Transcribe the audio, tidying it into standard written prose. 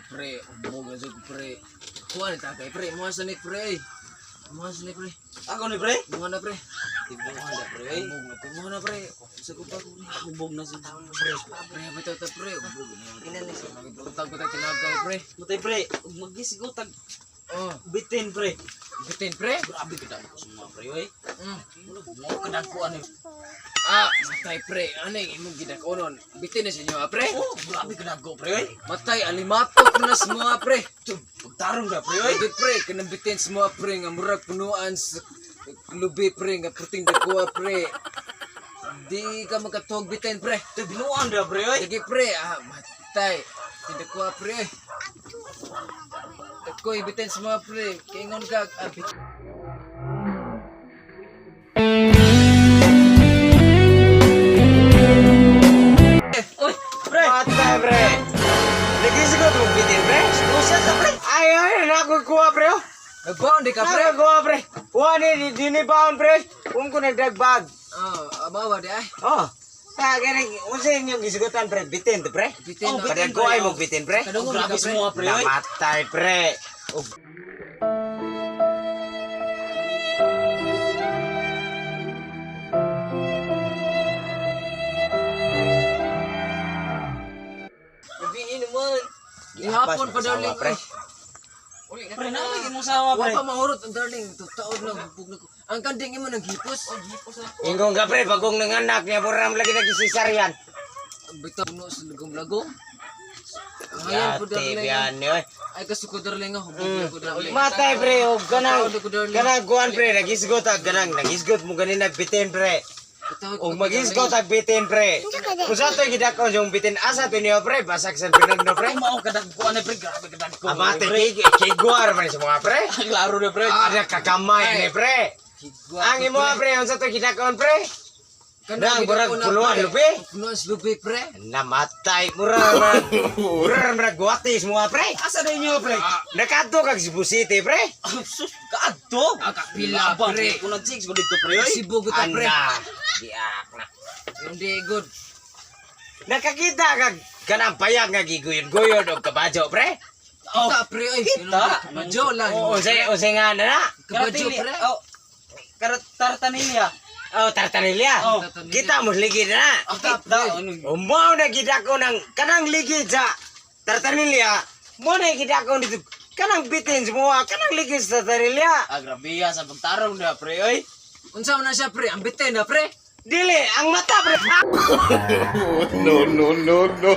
pre, umbog na jud pre. Kuan ta kay pre, mo sa ni pre. Mo sa ni pre. Ako ni pre. Mo na pre. Tibong na pre. Umbog na to, mo na pre. Sa ko pa ko ni. Hubog na sa Pre, pre, bitaw ta pre, umbog na. Inani sa Nagtutag ko ta tinagaw pre. Mutay pre, ug magisigo tag Oh, bitin pre. bitin pre. Grabe kada ko sa mga pre oy. Mm. Mo kada ko ani. Ah, matay pre. Ano yung imong gidakonon? Bitin na sa inyo, pre. Oh, grabe kada ko pre oy. Matay, alimatok na sa mga pre. Pagtarong da pre oy. Pwede pre, kanang bitin sa mga pre, nga murag punuan sa lubi pre, nga puting dagkuha pre. Di ka magkatuog bitin pre. Ito binuan da pre oy. Sige pre, matay. Hindi ko pre. Ako ibitin sa mga pre. Kingon ka, Oy, pre. Matay, pre. Nagisigot mo bitin, pre. Usa sa pre. Ay, nakukuha, pre. nagbaon di ka pre. Nakukuha, pre. Wani, dinibaon, pre. Kung ko nagdagbag. Abawa di ay. Oh. Gani, usin yung gisugutan, pre. Bitin, pre. Bitin na. Padang ko ay mo bitin, pre. Kadungog Grabe di ka pre. semua pre oy. Namatay, pre. Gabi naman. Gihapas Ihapon pa mo darling. sama, pre. Uli na Pre ka na lagi na. mo sawa pre. Wa pa mahurot ang darling. Taod na hubog na ko. Ang kanding mo nang hipos. Ingong ka, pre. Pagong nanganak niya, buram lagi nagisisaryan. Bitaw no sa lagom-lagom. Ayan po Yate, darling. biyan niyo, eh. Ay kasuko darling hubog na ko darling. Matay, pre. O, ganang. Taod na ko darling. Ganang kuhan, pre. Nagisgot, ganang. Nagisgot mo ganina bitin, pre. Taod O na ko, mag-isgot darling. ang bitin, pre. Kung saan ito gidakon yung bitin, asa ito niyo, pre. Basag sa pinag no, pre. Mao kada ko ani pre. Grabe kada ko. Amate, kiguar man sa mga, pre. Klaro na pre. Ada kakamay, ni, pre. Higwa Ang ko, imo, pre. Ang sa ito gidakon, pre. Kanang Nang burag gidako na, puluhan, pre. lubi. Puluhan sa lubi pre. Namatay, murag. Murag guwatis mo, pre. Asa na inyo pre? Nakato kag Cebu City, pre. Sus, kaadto. Kakapila, Labang, pre. Kung nag-6 ko dito pre oy. Sibugot ta pre. Ana. Diak na. Hindi good. Nakakita kag kanang payag nga giguyod-guyod og kabadyo, pre. Kita pre ay. Madyo lang. Oo, usay nga na. Kabadyo pre. Oh. Tartanilla. Oh, tartanilya. Oh. Kita mo ligid na. Kita. Umaw na gidako ng kanang ligid sa tartanilya. Mo na gidako dito. Kanang bitin semua, kanang ligid sa tartanilya. Agrabiya sa pagtarong na pre oy. Unsa man na siya pre? Ang bitin na pre. Dili, ang mata, pre. No, no, no, no.